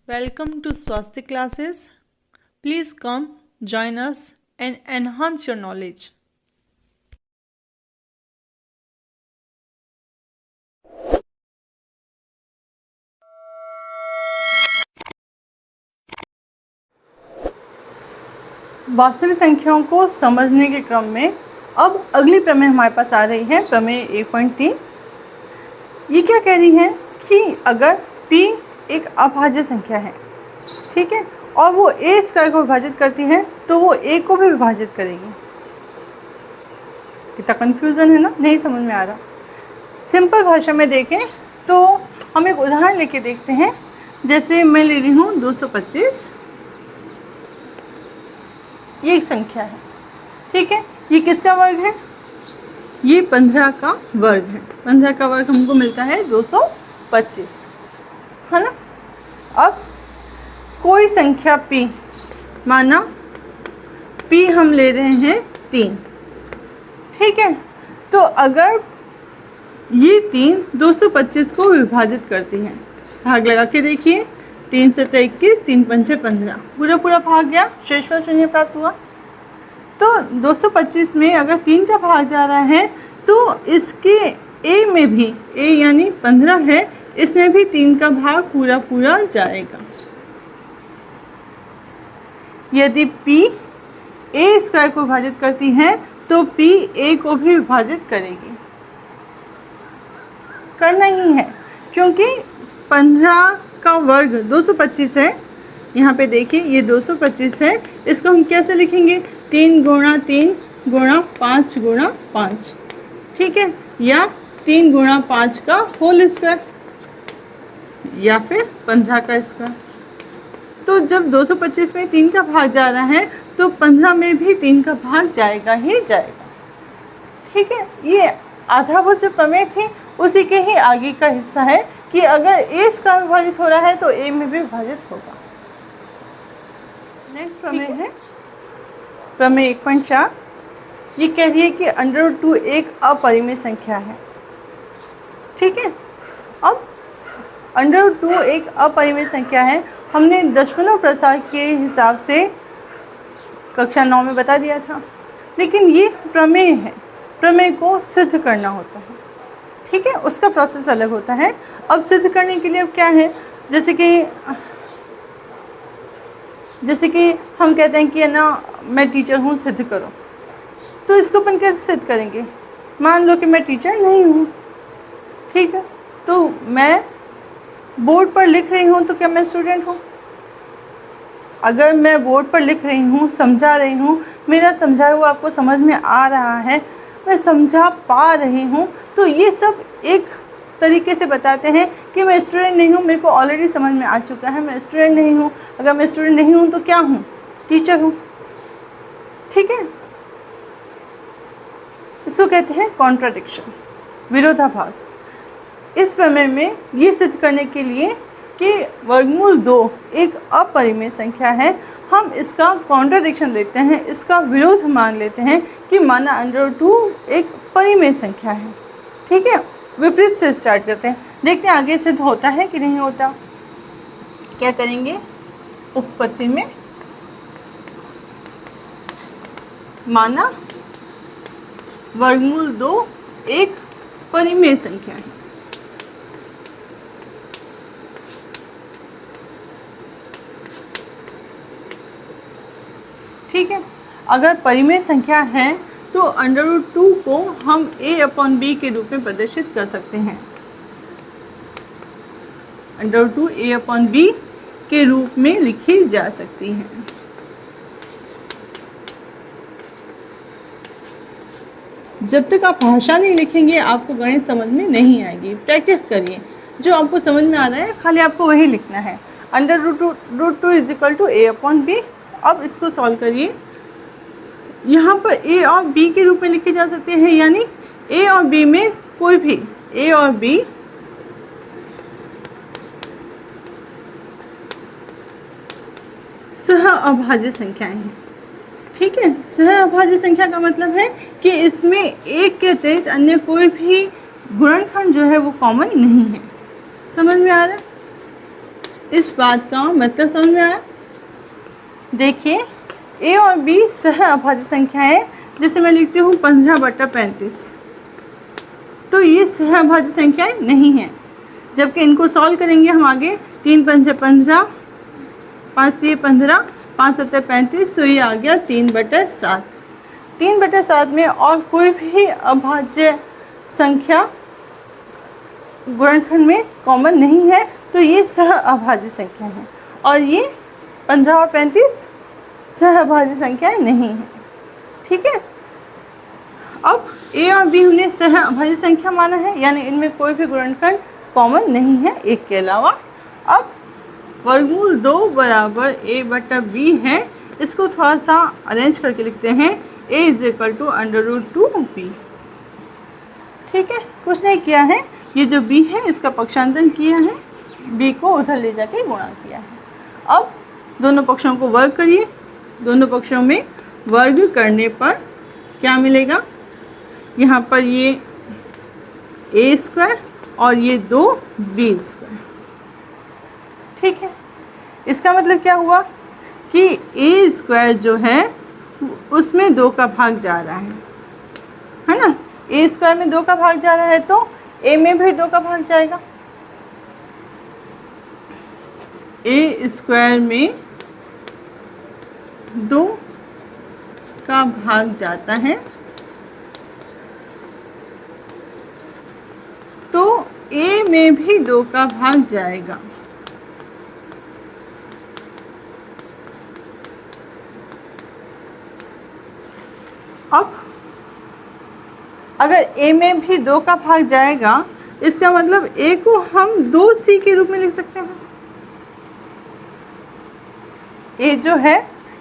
Welcome to Swasti classes. Please come, join us and enhance your knowledge. वास्तविक संख्याओं को समझने के क्रम में अब अगली प्रमेय हमारे पास आ रही है, प्रमेय 1.3। ये क्या कह रही है कि अगर p एक अभाज्य संख्या है, ठीक है, और वो a स्क्वायर को विभाजित करती है तो वो a को भी विभाजित करेगी। कितना कन्फ्यूज़न है ना, नहीं समझ में आ रहा। सिंपल भाषा में देखें तो हम एक उदाहरण लेके देखते हैं। जैसे मैं ले रही हूँ 225, ये एक संख्या है, ठीक है। ये किसका वर्ग है? ये 15 का वर्ग है। 15 का वर्ग हमको मिलता है 225, है ना। अब कोई संख्या p, माना p हम ले रहे हैं 3, ठीक है। तो अगर ये 3 225 को विभाजित करती हैं, भाग लगा के देखिए, 3 से 21, 3 पंचे 15, पूरा पूरा भाग गया, शेषफल 0 प्राप्त हुआ। तो 225 में अगर 3 का भाग जा रहा है तो इसके a में भी, a यानी 15 है, इसमें भी 3 का भाग पूरा पूरा जाएगा। यदि p a स्क्वायर को विभाजित करती है तो p a को भी विभाजित करेगी। करना ही है, क्योंकि 15 का वर्ग 225 है। यहाँ पे देखिए ये 225 है, इसको हम कैसे लिखेंगे? 3 गुणा 3 गुणा 5 गुणा 5, ठीक है, या 3 गुणा 5 का होल स्क्वायर, या फिर 15 का स्क्वायर। तो जब 225 में 3 का भाग जा रहा है तो 15 में भी 3 का भाग जाएगा ही जाएगा, ठीक है। ये आधारभूत जो प्रमेय थी उसी के ही आगे का हिस्सा है कि अगर a स्क्वायर विभाजित हो रहा है तो a में भी विभाजित होगा। नेक्स्ट प्रमेय है प्रमेय 1.4। ये कह रही है कि √2 एक अपरिमेय संख्या है, ठीक है। अब √2 एक अपरिमेय संख्या है, हमने दशमलव प्रसार के हिसाब से कक्षा 9 में बता दिया था। लेकिन ये प्रमेय है, प्रमेय को सिद्ध करना होता है, ठीक है, उसका प्रोसेस अलग होता है। अब सिद्ध करने के लिए अब क्या है, जैसे कि हम कहते हैं कि ना मैं टीचर हूँ, सिद्ध करो। तो इसको अपन कैसे सिद्ध करेंगे? मान लो कि मैं टीचर नहीं हूँ, ठीक है, तो मैं बोर्ड पर लिख रही हूँ, तो क्या मैं स्टूडेंट हूँ? अगर मैं बोर्ड पर लिख रही हूँ, समझा रही हूँ, मेरा समझाया हुआ आपको समझ में आ रहा है, मैं समझा पा रही हूँ, तो ये सब एक तरीके से बताते हैं कि मैं स्टूडेंट नहीं हूँ, मेरे को ऑलरेडी समझ में आ चुका है, मैं स्टूडेंट नहीं हूँ। अगर मैं स्टूडेंट नहीं हूँ तो क्या हूँ? टीचर हूँ, ठीक है। इसको कहते हैं कॉन्ट्राडिक्शन, विरोधाभास। इस प्रमेय में ये सिद्ध करने के लिए कि वर्गमूल 2 एक अपरिमेय संख्या है, हम इसका कॉन्ट्राडिक्शन लेते हैं, इसका विरोध मान लेते हैं कि माना √2 एक परिमेय संख्या है, ठीक है। विपरीत से स्टार्ट करते हैं, देखते हैं आगे सिद्ध होता है कि नहीं होता। क्या करेंगे? उत्पत्ति में माना वर्गमूल 2 एक परिमेय संख्या है, ठीक है। अगर परिमेय संख्या है तो √2 को हम a/b के रूप में प्रदर्शित कर सकते हैं। √2 a/b के रूप में लिखी जा सकती है। जब तक आप भाषा नहीं लिखेंगे आपको गणित समझ में नहीं आएगी। प्रैक्टिस करिए, जो आपको समझ में आ रहा है खाली आपको वही लिखना है। √2 = a/b। अब इसको सॉल्व करिए। यहाँ पर a और b के रूप में लिखे जा सकते हैं, यानी a और b में कोई भी, a और b सह अभाज्य संख्याएं हैं, ठीक है। सह अभाज्य संख्या का मतलब है कि इसमें एक के अतिरिक्त अन्य कोई भी गुणनखंड जो है वो कॉमन नहीं है। समझ में आ रहा है? इस बात का मतलब समझ में आया? देखिए, ए और बी सह अभाज्य संख्या है, जैसे मैं लिखती हूँ 15/35, तो ये सह अभाज्य संख्याएं नहीं है। जबकि इनको सॉल्व करेंगे हम आगे, 3 पंजे 15, 5 तिये 15, 5 सत्ते 35, तो ये आ गया 3/7। 3/7 में और कोई भी अभाज्य संख्या गुणनखंड में कॉमन नहीं है, तो ये सह अभाज्य संख्या है। और ये 15 और 35 सह अभाज्य संख्याएं नहीं है। ठीक है, अब ए और बी हमने सह अभाज्य संख्या माना है, यानी इनमें कोई भी गुणनखंड कॉमन नहीं है एक के अलावा। अब वर्गमूल 2 बराबर a/b है, इसको थोड़ा सा अरेंज करके लिखते हैं, a = √2b। ठीक है, कुछ नहीं किया है, ये जो b है इसका पक्षांतरण किया है, b को उधर ले जाके गुणा किया है। अब दोनों पक्षों को वर्ग करिए, दोनों पक्षों में वर्ग करने पर क्या मिलेगा? यहाँ पर ये a² और ये 2b²। ठीक है, इसका मतलब क्या हुआ कि a² जो है उसमें 2 का भाग जा रहा है ना? a² में 2 का भाग जा रहा है, तो a में भी 2 का भाग जाएगा। a² में 2 का भाग जाता है, तो a में भी 2 का भाग जाएगा। अब अगर a में भी 2 का भाग जाएगा, इसका मतलब a को हम 2c के रूप में लिख सकते हैं। a जो है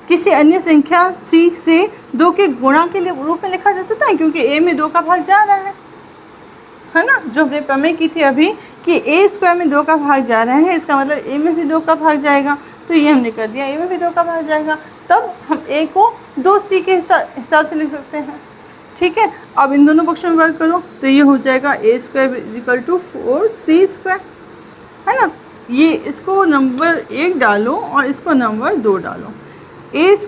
किसी अन्य संख्या c से 2 के गुणा के लिए रूप में लिखा जा सकता है, क्योंकि a में 2 का भाग जा रहा है ना? जो हमने प्रमेय की थी अभी कि a² में 2 का भाग जा रहा है, इसका मतलब a में भी 2 का भाग जाएगा, तो ये हमने कर दिया, a में भी 2 का भाग जाएगा। तब हम a को 2c के हिसाब से लिख सकते हैं। ठीक है, अब इन दोनों पक्षों में वर्ग करो, तो ये हो जाएगा a² = 4c², है ना? ये इसको नंबर 1 डालो और इसको नंबर 2 डालो। a² =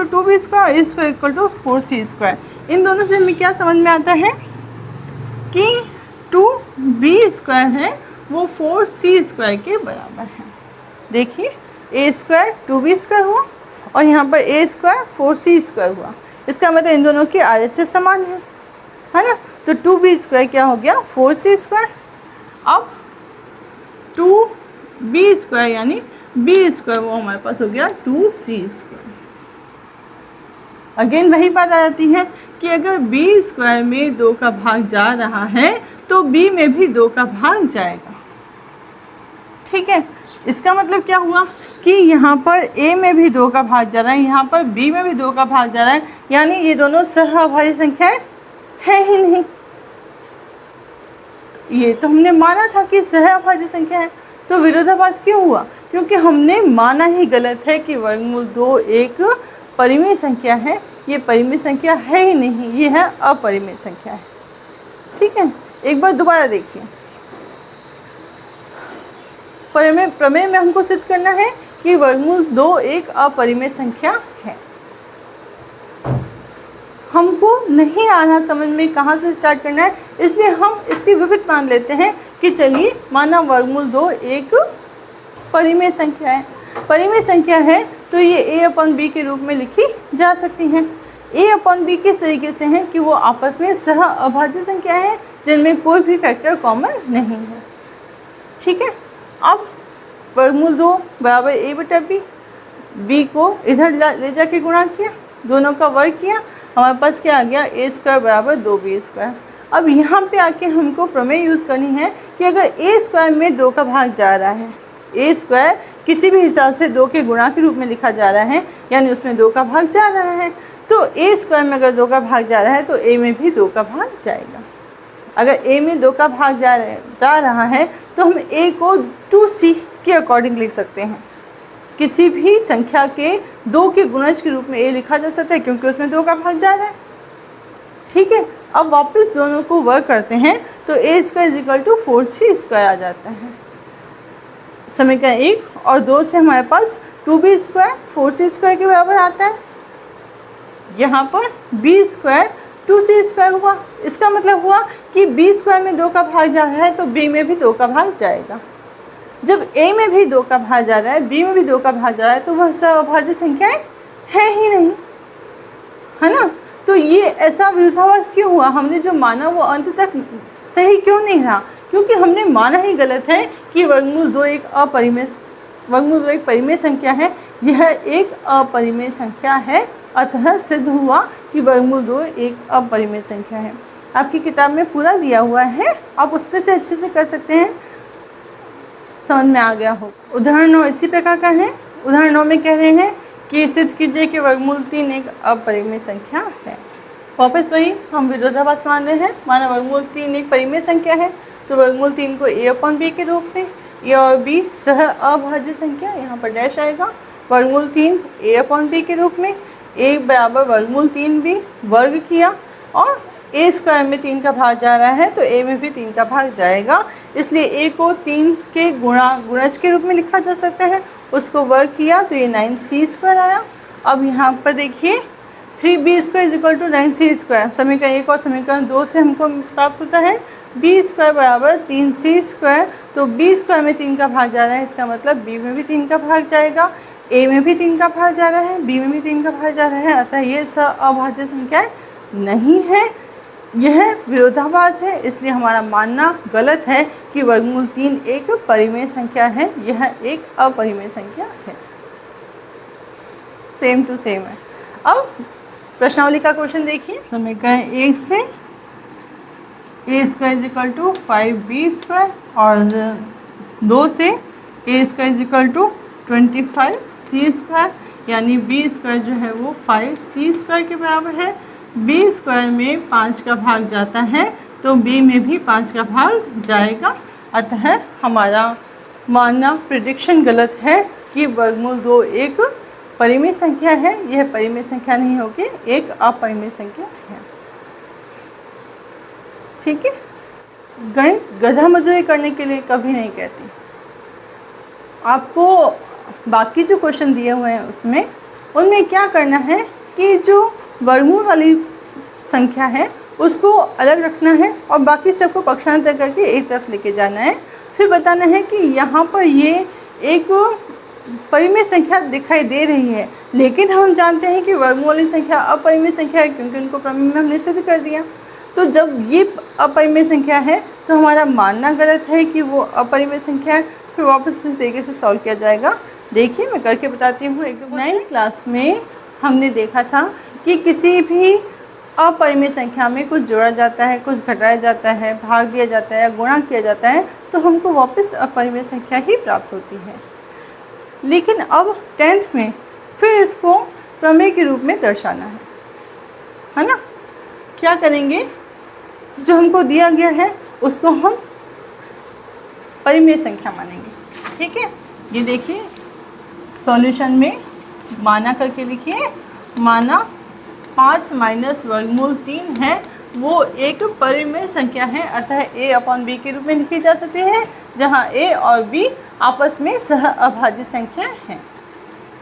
2b² और a² = 4c²। इन दोनों से हमें क्या समझ में आता है कि 2b² है वो 4c² के बराबर है। देखिए, a² 2b² हुआ और यहाँ पर a² 4c² हुआ, इसका मतलब इन दोनों की RHS समान है ना? तो 2b² क्या हो गया? 4c²। अब 2b² यानी b² वो हमारे पास हो गया 2c²। अगेन वही बात आ जाती है कि अगर b² में 2 का भाग जा रहा है, तो b में भी 2 का भाग जाएगा। ठीक है, इसका मतलब क्या हुआ कि यहाँ पर a में भी 2 का भाग जा रहा है, यहाँ पर b में भी 2 का भाग जा रहा है, यानी ये दोनों सह अभाज्य संख्याएं हैं ही नहीं। ये तो हमने माना था कि सह अभाज्य संख्या है, तो विरोधाभास क्यों हुआ? क्योंकि हमने माना ही गलत है कि वर्गमूल 2 एक परिमेय संख्या है। ये परिमेय संख्या है ही नहीं, ये है अपरिमेय संख्या है। ठीक है, एक बार दोबारा देखिए, प्रमेय में हमको सिद्ध करना है कि वर्गमूल 2 एक अपरिमेय संख्या है। हमको नहीं आ रहा समझ में कहाँ से स्टार्ट करना है, इसलिए हम इसकी विपरीत मान लेते हैं कि चलिए माना वर्गमूल 2 एक परिमेय संख्या है। परिमेय संख्या है तो ये a/b के रूप में लिखी जा सकती हैं। a/b किस तरीके से हैं कि वो आपस में सह अभाज्य संख्या है जिनमें कोई भी फैक्टर कॉमन नहीं है। ठीक है, अब वर्गमूल 2 बराबर a/b, b को इधर ले जाके गुणा किया, दोनों का वर्ग किया, हमारे पास क्या आ गया? a² बराबर 2b²। अब यहाँ पे आके हमको प्रमेय यूज़ करनी है कि अगर a² में 2 का भाग जा रहा है, a² किसी भी हिसाब से 2 के गुणा के रूप में लिखा जा रहा है, यानी उसमें 2 का भाग जा रहा है, तो a² में अगर 2 का भाग जा रहा है तो a में भी 2 का भाग जाएगा। अगर a में 2 का भाग जा रहा है तो हम a को 2c के अकॉर्डिंग लिख सकते हैं। किसी भी संख्या के 2 के गुणज के रूप में a लिखा जा सकता है क्योंकि उसमें 2 का भाग जा रहा है। ठीक है, अब वापस दोनों को वर्क करते हैं तो a² = 4c² आ जाता है। समीकरण 1 और 2 से हमारे पास 2b² 4c² के बराबर आता है। यहाँ पर b² 2c² हुआ। इसका मतलब हुआ कि b² में 2 का भाग जा रहा है तो b में भी 2 का भाग जाएगा। जब a में भी 2 का भाग जा रहा है, b में भी 2 का भाग जा रहा है, तो वह सह-अभाज्य संख्याएं है ही नहीं, है ना। तो ये ऐसा विरोधाभास क्यों हुआ? हमने जो माना वो अंत तक सही क्यों नहीं रहा? क्योंकि हमने माना ही गलत है कि वर्गमूल 2 एक परिमेय संख्या है। यह एक अपरिमेय संख्या है, अतः सिद्ध हुआ कि वर्गमूल 2 एक अपरिमेय संख्या है। आपकी किताब में पूरा दिया हुआ है, आप उसमें से अच्छे से कर सकते हैं, समझ में आ गया हो। उदाहरण 9 इसी प्रकार का है। उदाहरण 9 में कह रहे हैं कि सिद्ध कीजिए कि वर्गमूल 3 एक अपरिमेय संख्या है। वापस वही हम विरोधाभास मान रहे हैं। माना वर्गमूल 3 एक परिमेय संख्या है, तो वर्गमूल 3 को a/b के रूप में, a और b सह अभाज्य संख्या, यहाँ पर डैश आएगा। वर्गमूल 3 a/b के रूप में, a बराबर वर्गमूल 3b वर्ग किया, और a² में 3 का भाग जा रहा है तो a में भी 3 का भाग जाएगा। इसलिए a को 3 के गुणज के रूप में लिखा जा सकता है। उसको वर्ग किया तो ये 9c² आया। अब यहाँ पर देखिए 3b² = 9c²। समीकरण 1 और समीकरण 2 से हमको प्राप्त होता है b² बराबर 3c²। तो b² में 3 का भाग जा रहा है, इसका मतलब b में भी 3 का भाग जाएगा, a में भी 3 का भाग जा रहा है, b में भी 3 का भाग जा रहा है, अतः ये सह-अभाज्य संख्या नहीं है। यह विरोधाभास है, इसलिए हमारा मानना गलत है कि वर्गमूल 3 एक परिमेय संख्या है। यह एक अपरिमेय संख्या है। सेम टू सेम है। अब प्रश्नावली का क्वेश्चन देखिए। समीकरण 1 से a² = 5b² और 2 से a² = 25c², यानी b² जो है वो 5c² के बराबर है। b² में 5 का भाग जाता है तो b में भी 5 का भाग जाएगा, अतः हमारा मानना प्रेडिक्शन गलत है कि वर्गमूल 2 एक परिमेय संख्या है। यह परिमेय संख्या नहीं होगी, एक अपरिमेय संख्या है। ठीक है। गणित गधा मजोई करने के लिए कभी नहीं कहती। आपको बाकी जो क्वेश्चन दिए हुए हैं उसमें उनमें क्या करना है कि जो वर्गमूल वाली संख्या है उसको अलग रखना है और बाकी सबको पक्षांतर करके एक तरफ लेके जाना है। फिर बताना है कि यहाँ पर ये एक परिमेय संख्या दिखाई दे रही है, लेकिन हम जानते हैं कि वर्गमूल वाली संख्या अपरिमेय संख्या है, क्योंकि उनको प्रमेय में हमने सिद्ध कर दिया। तो जब ये अपरिमेय संख्या है तो हमारा मानना गलत है कि वो अपरिमेय संख्या है। फिर वापस इस तरीके से सॉल्व किया जाएगा। देखिए मैं करके बताती हूँ। 9th क्लास में हमने देखा था कि किसी भी अपरिमेय संख्या में कुछ जोड़ा जाता है, कुछ घटाया जाता है, भाग दिया जाता है या गुणा किया जाता है तो हमको वापस अपरिमेय संख्या ही प्राप्त होती है। लेकिन अब 10th में फिर इसको प्रमेय के रूप में दर्शाना है ना। क्या करेंगे? जो हमको दिया गया है उसको हम परिमेय संख्या मानेंगे। ठीक है। ये देखिए सॉल्यूशन में माना करके लिखिए। माना 5 माइनस वर्गमूल 3 है वो एक परिमेय संख्या है, अतः a/b के रूप में लिखी जा सकती है, जहाँ a और b आपस में सह अभाज्य संख्या है।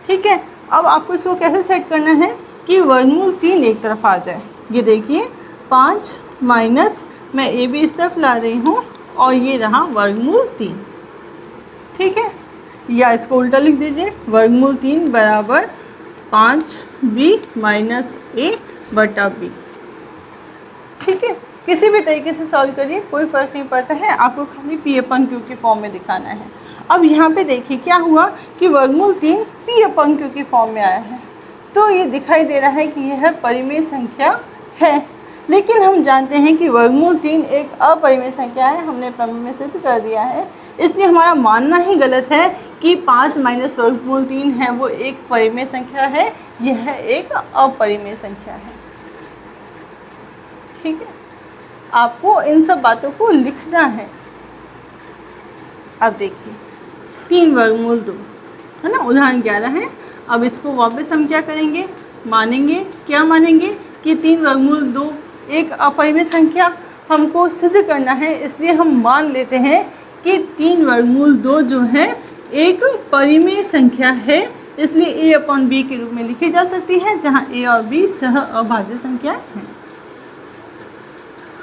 ठीक है। अब आपको इसको कैसे सेट करना है कि वर्गमूल 3 एक तरफ आ जाए। ये देखिए 5 माइनस मैं a b इस तरफ ला रही हूँ और ये रहा वर्गमूल 3। ठीक है। या इसको उल्टा लिख दीजिए, वर्गमूल 3 बराबर 5b माइनस a/b। ठीक है। किसी भी तरीके से सॉल्व करिए, कोई फ़र्क नहीं पड़ता है, आपको खाली p/q के फॉर्म में दिखाना है। अब यहाँ पे देखिए क्या हुआ कि वर्गमूल 3 p/q के फॉर्म में आया है, तो ये दिखाई दे रहा है कि यह परिमेय संख्या है। लेकिन हम जानते हैं कि वर्गमूल 3 एक अपरिमेय संख्या है, हमने प्रमेय में सिद्ध कर दिया है। इसलिए हमारा मानना ही गलत है कि 5 माइनस वर्गमूल 3 है वो एक परिमेय संख्या है, यह एक अपरिमेय संख्या है। ठीक है। आपको इन सब बातों को लिखना है। अब देखिए 3 वर्गमूल 2 है ना, उदाहरण 11 है। अब इसको वापस हम क्या करेंगे? मानेंगे। क्या मानेंगे? कि 3 वर्गमूल 2 एक अपरिमेय संख्या हमको सिद्ध करना है, इसलिए हम मान लेते हैं कि 3 वर्गमूल 2 जो है एक परिमेय संख्या है, इसलिए a अपॉन b के रूप में लिखी जा सकती है, जहाँ a और b सह अभाज्य संख्या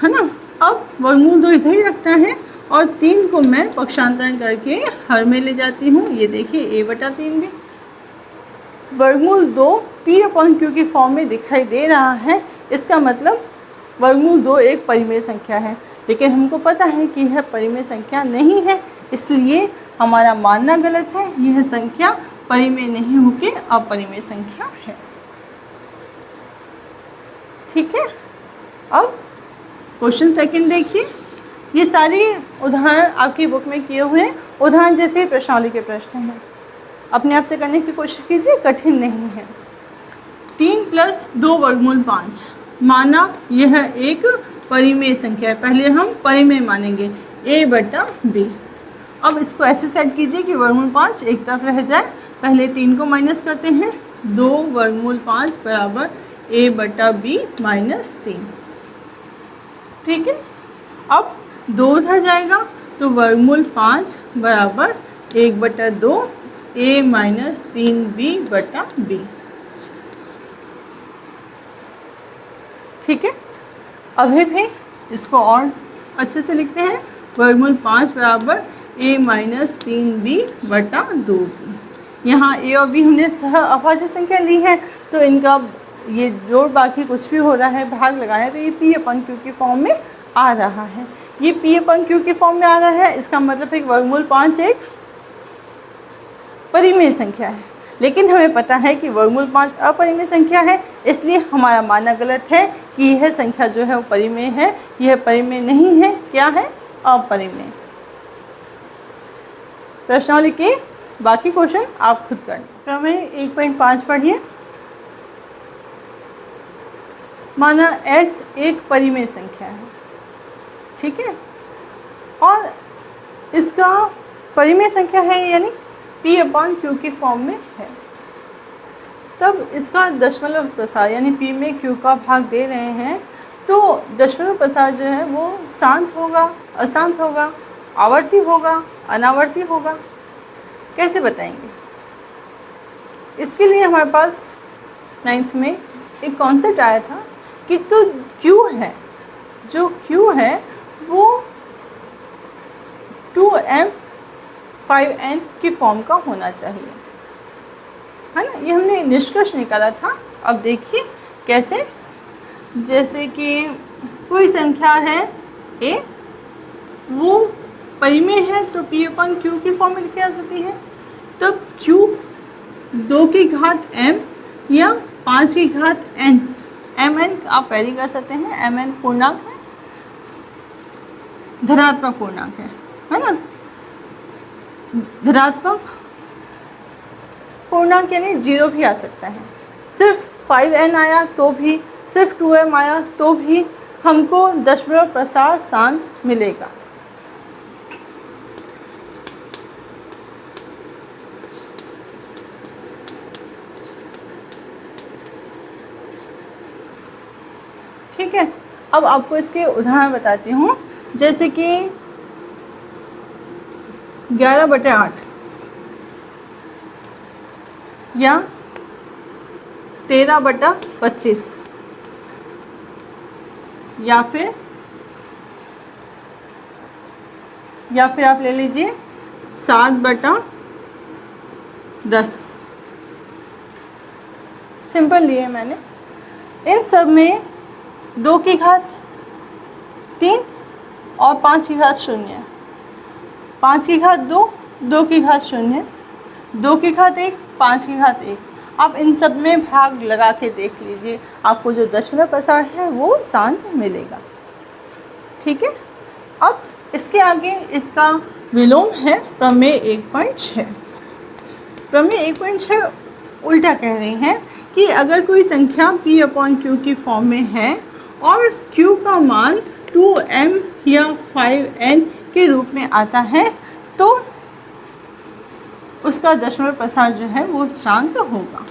है ना। अब वर्गमूल 2 इधर ही रखना है और 3 को मैं पक्षांतरण करके हर में ले जाती हूँ। ये देखिए a/3 भी वर्गमूल 2 p अपॉन q की फॉर्म में दिखाई दे रहा है। इसका मतलब वर्गमूल 2 एक परिमेय संख्या है, लेकिन हमको पता है कि यह परिमेय संख्या नहीं है, इसलिए हमारा मानना गलत है। यह संख्या परिमेय नहीं होकर अपरिमेय संख्या है। ठीक है, अब क्वेश्चन सेकंड देखिए। ये सारी उदाहरण आपकी बुक में किए हुए हैं, उदाहरण जैसे प्रश्नावली के प्रश्न हैं। अपने आप से करने की कोशिश कीजिए, कठिन नहीं है। 3 + 2 वर्गमूल 5, माना यह एक परिमेय संख्या है। पहले हम परिमेय मानेंगे a/b। अब इसको ऐसे सेट कीजिए कि वर्गमूल 5 एक तरफ रह जाए। पहले 3 को माइनस करते हैं, 2 वर्गमूल 5 बराबर a/b माइनस 3। ठीक है, अब 2 उधर जाएगा तो वर्गमूल 5 बराबर 1/2 a माइनस 3b/b। ठीक है, अभी भी इसको और अच्छे से लिखते हैं। वर्गमूल 5 बराबर a माइनस 3b/2b। यहाँ a और b हमने सह अभाज्य संख्या ली है, तो इनका ये जोड़ बाकी कुछ भी हो रहा है, भाग लगाना है, तो ये p/q की फॉर्म में आ रहा है। ये p/q की फॉर्म में आ रहा है, इसका मतलब है कि वर्गमूल 5 एक परिमेय संख्या है, लेकिन हमें पता है कि वर्गमूल 5 अपरिमेय संख्या है, इसलिए हमारा मानना गलत है कि यह संख्या जो है वो परिमेय है। यह परिमेय नहीं है, क्या है? अपरिमेय। प्रश्नावली के बाकी क्वेश्चन आप खुद करना। प्रमेय 1.5 पढ़िए। माना x एक परिमेय संख्या है, ठीक है, और इसका परिमेय संख्या है यानी p/q की फॉर्म में है। तब इसका दशमलव प्रसार यानी p में q का भाग दे रहे हैं, तो दशमलव प्रसार जो है वो शांत होगा, अशांत होगा, आवर्ती होगा, अनावर्ती होगा, कैसे बताएंगे? इसके लिए हमारे पास 9th में एक कॉन्सेप्ट आया था कि तो q है, जो q है वो 2m 5n की फॉर्म का होना चाहिए, है ना। ये हमने निष्कर्ष निकाला था। अब देखिए कैसे, जैसे कि कोई संख्या है a, वो परिमेय है, तो p/q की फॉर्म में लिखी जा सकती है। तब q 2 की घात m या 5 की घात n, mn आप पहले कर सकते हैं, mn पूर्णांक है, धनात्मक पूर्णांक है ना। धनात्मक पूर्णांक यानी 0 भी आ सकता है। सिर्फ 5n आया तो भी, सिर्फ 2m आया तो भी हमको दशमलव प्रसार शांत मिलेगा। ठीक है, अब आपको इसके उदाहरण बताती हूँ, जैसे कि 11/8 या 13/25 या फिर आप ले लीजिए 7/10। सिंपल लिए मैंने। इन सब में 2 की घात 3 और 5 की घात 0, 5 की घात 2, 2 की घात 0, 2 की घात 1, 5 की घात 1। आप इन सब में भाग लगा के देख लीजिए, आपको जो दशमलव प्रसार है वो शांत मिलेगा। ठीक है, अब इसके आगे इसका विलोम है प्रमेय 1.6। प्रमेय 1.6 उल्टा कह रही हैं कि अगर कोई संख्या p/q की फॉर्म में है और q का मान 2m या 5n के रूप में आता है, तो उसका दशमलव प्रसार जो है वो शांत होगा।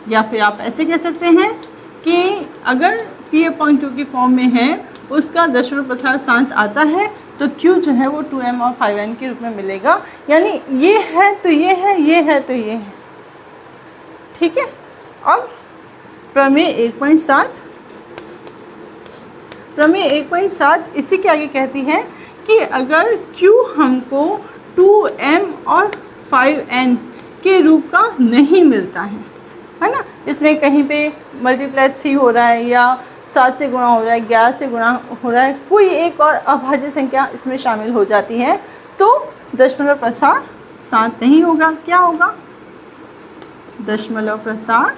या फिर आप ऐसे कह सकते हैं कि अगर p/q की फॉर्म में है, उसका दशमलव प्रसार शांत आता है, तो Q जो है वो 2m और 5n के रूप में मिलेगा। यानी ये है तो ये है, ये है तो ये है। ठीक है। अब प्रमेय 1.7, प्रमेय 1.7 इसी के आगे कहती है कि अगर Q हमको 2m और 5n के रूप का नहीं मिलता है ना, इसमें कहीं पे मल्टीप्लाई 3 हो रहा है या 7 से गुणा हो रहा है, 11 से गुणा हो रहा है, कोई एक और अभाज्य संख्या इसमें शामिल हो जाती है, तो दशमलव प्रसार शांत नहीं होगा। क्या होगा? दशमलव प्रसार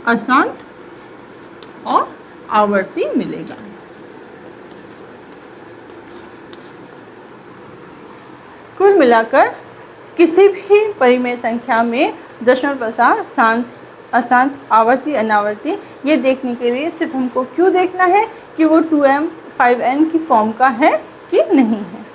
अशांत और आवर्ती मिलेगा। कुल मिलाकर किसी भी परिमेय संख्या में दशमलव प्रसार शांत, अशांत, आवर्ती, अनावर्ती, ये देखने के लिए सिर्फ हमको क्यों देखना है कि वो 2m 5n की फॉर्म का है कि नहीं है।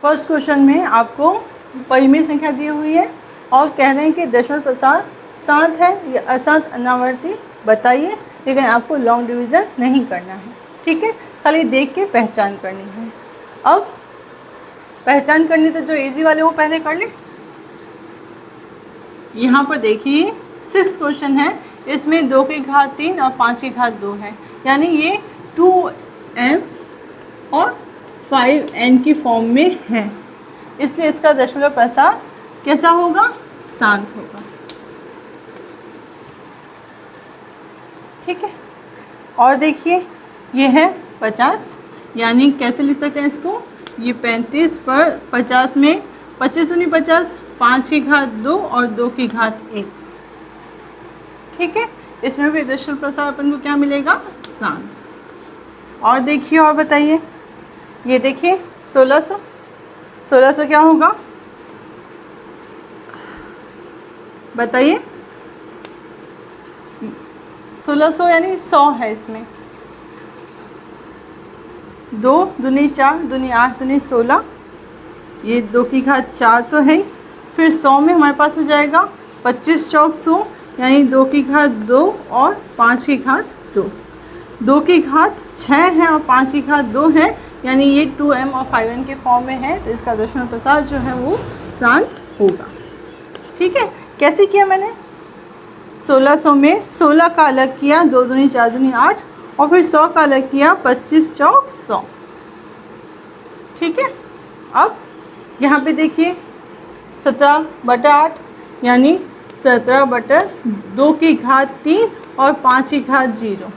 फर्स्ट क्वेश्चन में आपको परिमेय संख्या दी हुई है और कह रहे हैं कि दशमलव प्रसार शांत है या अशांत, अनावर्ती बताइए, लेकिन आपको लॉन्ग डिवीज़न नहीं करना है। ठीक है, खाली देख के पहचान करनी है। अब पहचान करनी तो जो इजी वाले वो पहले कर ले। यहाँ पर देखिए 6 क्वेश्चन है, इसमें 2 की घात 3 और 5 की घात 2 है, यानी ये 2m और 5n की फॉर्म में है, इसलिए इसका दशमलव प्रसार कैसा होगा? शांत होगा। ठीक है। और देखिए ये है 50, यानी कैसे लिख सकते हैं इसको? ये 35 पर 50 में 25 दूनी 50, 5 की घात 2 और 2 की घात 1। ठीक है, इसमें भी दशमलव प्रसार अपन को क्या मिलेगा? शांत। और देखिए और बताइए, ये देखिए 1600, 1600 क्या होगा बताइए? 1600 यानी 100 है, इसमें 2 दूनी 4, दूनी 8, दूनी 16, ये 2 की घात 4 तो है ही, फिर 100 में हमारे पास हो जाएगा 25 चौक 100, यानी 2 की घात 2 और 5 की घात 2, 2 की घात 6 है और 5 की घात 2 है, यानी ये 2m और 5n के फॉर्म में है, तो इसका दशमलव प्रसार जो है वो शांत होगा। ठीक है, कैसे किया मैंने? 1600 में 16 का अलग किया, 2 दूनी 4 दूनी 8, और फिर 100 का अलग किया, 25 चौक 100। ठीक है, अब यहाँ पे देखिए 17/8, यानी 17/2 की घात 3 और 5 की घात 0,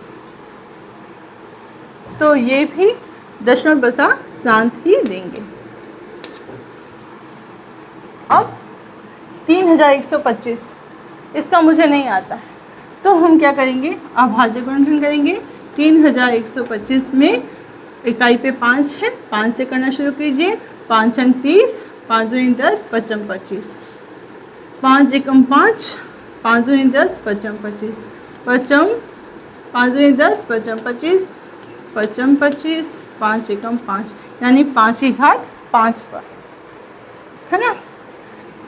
तो ये भी दशमलव प्रसार शांत ही देंगे। अब 3125 इसका मुझे नहीं आता है, तो हम क्या करेंगे? अभाज्य गुणनखंड करेंगे। 3125 में इकाई पे 5 है, 5 से करना शुरू कीजिए। 5 अंक 30, 5 दूनी 10, 5 25, 5 एकम 5, 5 दूनी 10, 5 25, 5 दूनी 10, 5 25, 5 25, 5 एकम 5, यानी 5 की घात 5 पर, है ना?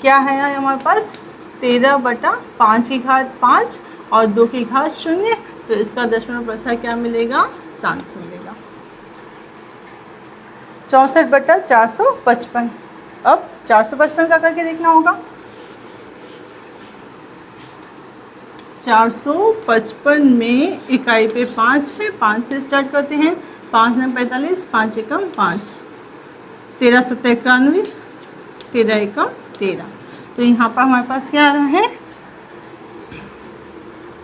क्या है हमारे पास? 13/5 की घात 5 और 2 की घात 0, तो इसका दशमलव प्रसार क्या मिलेगा? शांत मिलेगा। 64/455। अब 455 का करके देखना होगा। 455 में इकाई पे 5 है, 5 से स्टार्ट करते हैं। 5 9 45, 5 एकम 5, 13 7 91, 13 एकम 13, तो यहाँ पर हमारे पास क्या आ रहा है?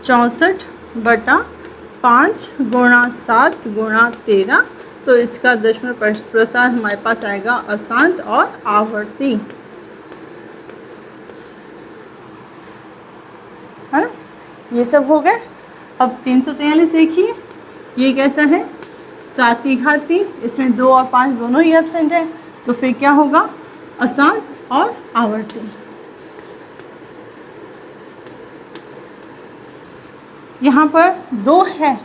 64/5 गुणा 7 गुणा 13, तो इसका दशमलव प्रसार हमारे पास आएगा अशांत और आवर्ती, है ना? ये सब हो गए। अब 343 देखिए, ये कैसा है? 7 की घात 3, इसमें 2 और 5 दोनों ही एब्सेंट है, तो फिर क्या होगा? अशांत और आवर्ती। यहाँ पर 2 है,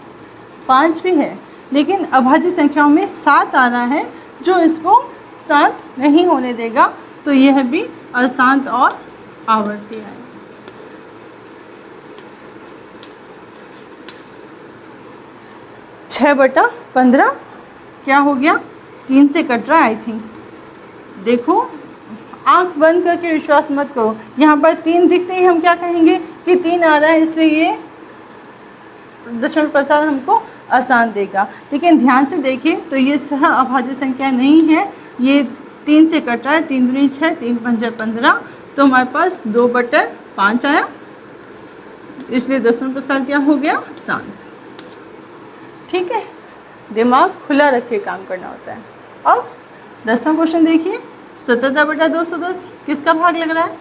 5 भी है, लेकिन अभाज्य संख्याओं में 7 आ रहा है, जो इसको शांत नहीं होने देगा, तो यह भी अशांत और आवर्ती है। 6 6/15 क्या हो गया, 3 से कट रहा है आई थिंक। देखो आंख बंद करके विश्वास मत करो, यहाँ पर 3 दिखते ही हम क्या कहेंगे कि 3 आ रहा है, इसलिए ये दशमलव प्रसार हमको आसान देगा। लेकिन ध्यान से देखिए तो ये सह अभाज्य संख्या नहीं है, ये 3 से कट रहा है, 3 दूनी 6, 3 पंजे 15, तो हमारे पास 2/5 आया, इसलिए दशमलव प्रसार क्या हो गया, शांत। ठीक है, दिमाग खुला रख के काम करना होता है। अब 10वां क्वेश्चन देखिए, 77/210 किसका भाग लग रहा है,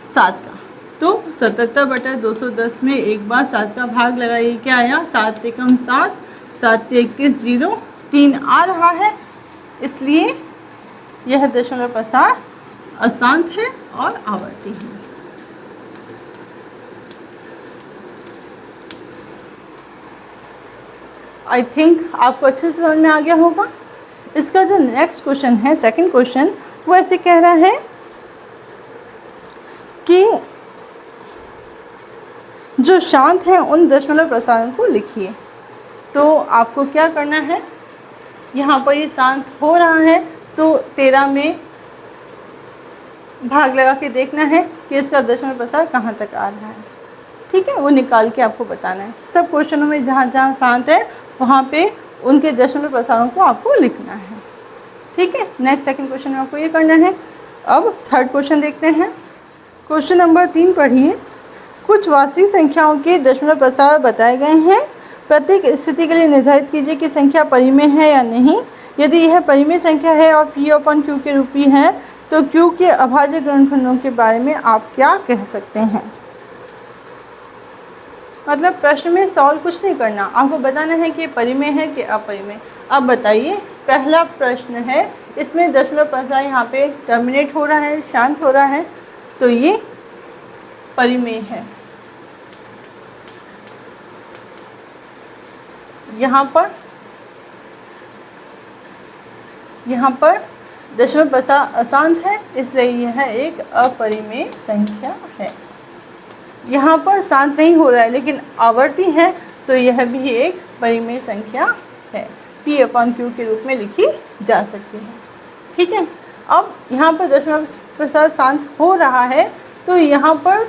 7 का। तो 77/210 में एक बार 7 का भाग लगाइए, क्या आया, 7 एकम 7, 7 21 0, 3 आ रहा है, इसलिए यह दशमलव प्रसार अशांत है और आवर्ती है। आई थिंक आपको अच्छे से समझ में आ गया होगा। इसका जो नेक्स्ट क्वेश्चन है, सेकंड क्वेश्चन, वो ऐसे कह रहा है कि जो शांत हैं उन दशमलव प्रसारों को लिखिए। तो आपको क्या करना है, यहाँ पर ये शांत हो रहा है तो 13 में भाग लगा के देखना है कि इसका दशमलव प्रसार कहाँ तक आ रहा है। ठीक है, वो निकाल के आपको बताना है। सब क्वेश्चनों में जहाँ जहाँ शांत है वहाँ पे उनके दशमलव प्रसारों को आपको लिखना है। ठीक है, नेक्स्ट सेकंड क्वेश्चन में आपको ये करना है। अब थर्ड क्वेश्चन देखते हैं। क्वेश्चन नंबर 3 पढ़िए। कुछ वास्तविक संख्याओं के दशमलव प्रसार बताए गए हैं। प्रत्येक स्थिति के लिए निर्धारित कीजिए कि संख्या परिमेय है या नहीं। यदि यह परिमेय संख्या है और P/Q के रूपी है तो Q के अभाज्य गुणनखंडों के बारे में आप क्या कह सकते हैं। मतलब प्रश्न में सॉल्व कुछ नहीं करना, आपको बताना है कि परिमेय है कि अपरिमेय। अब बताइए, पहला प्रश्न है, इसमें दशमलव प्रसार यहाँ पे टर्मिनेट हो रहा है, शांत हो रहा है, तो ये परिमेय है। यहाँ पर दशमलव प्रसार अशांत है, इसलिए यह एक अपरिमेय संख्या है। यहाँ पर शांत नहीं हो रहा है लेकिन आवर्ती है, तो यह भी एक परिमेय संख्या है, P/Q के रूप में लिखी जा सकती है। ठीक है, अब यहाँ पर दशमलव प्रसार शांत हो रहा है तो यहाँ पर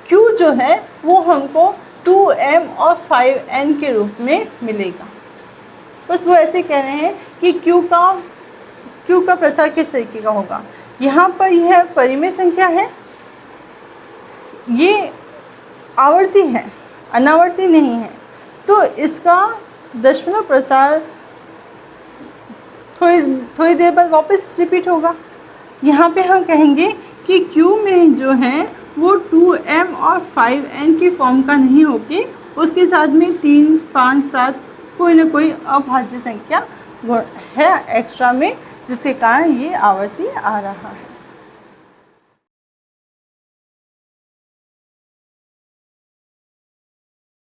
Q जो है वो हमको 2m और 5n के रूप में मिलेगा। बस वो ऐसे कह रहे हैं कि Q का प्रसार किस तरीके का होगा। यहाँ पर यह परिमेय संख्या है, ये आवर्ती है, अनावर्ती नहीं है, तो इसका दशमलव प्रसार थोड़ी देर बाद वापस रिपीट होगा। यहाँ पे हम कहेंगे कि Q में जो है वो 2m और 5n की फॉर्म का नहीं होके उसके साथ में 3, 5, 7 कोई ना कोई अभाज्य संख्या है एक्स्ट्रा में, जिसके कारण ये आवर्ती आ रहा है।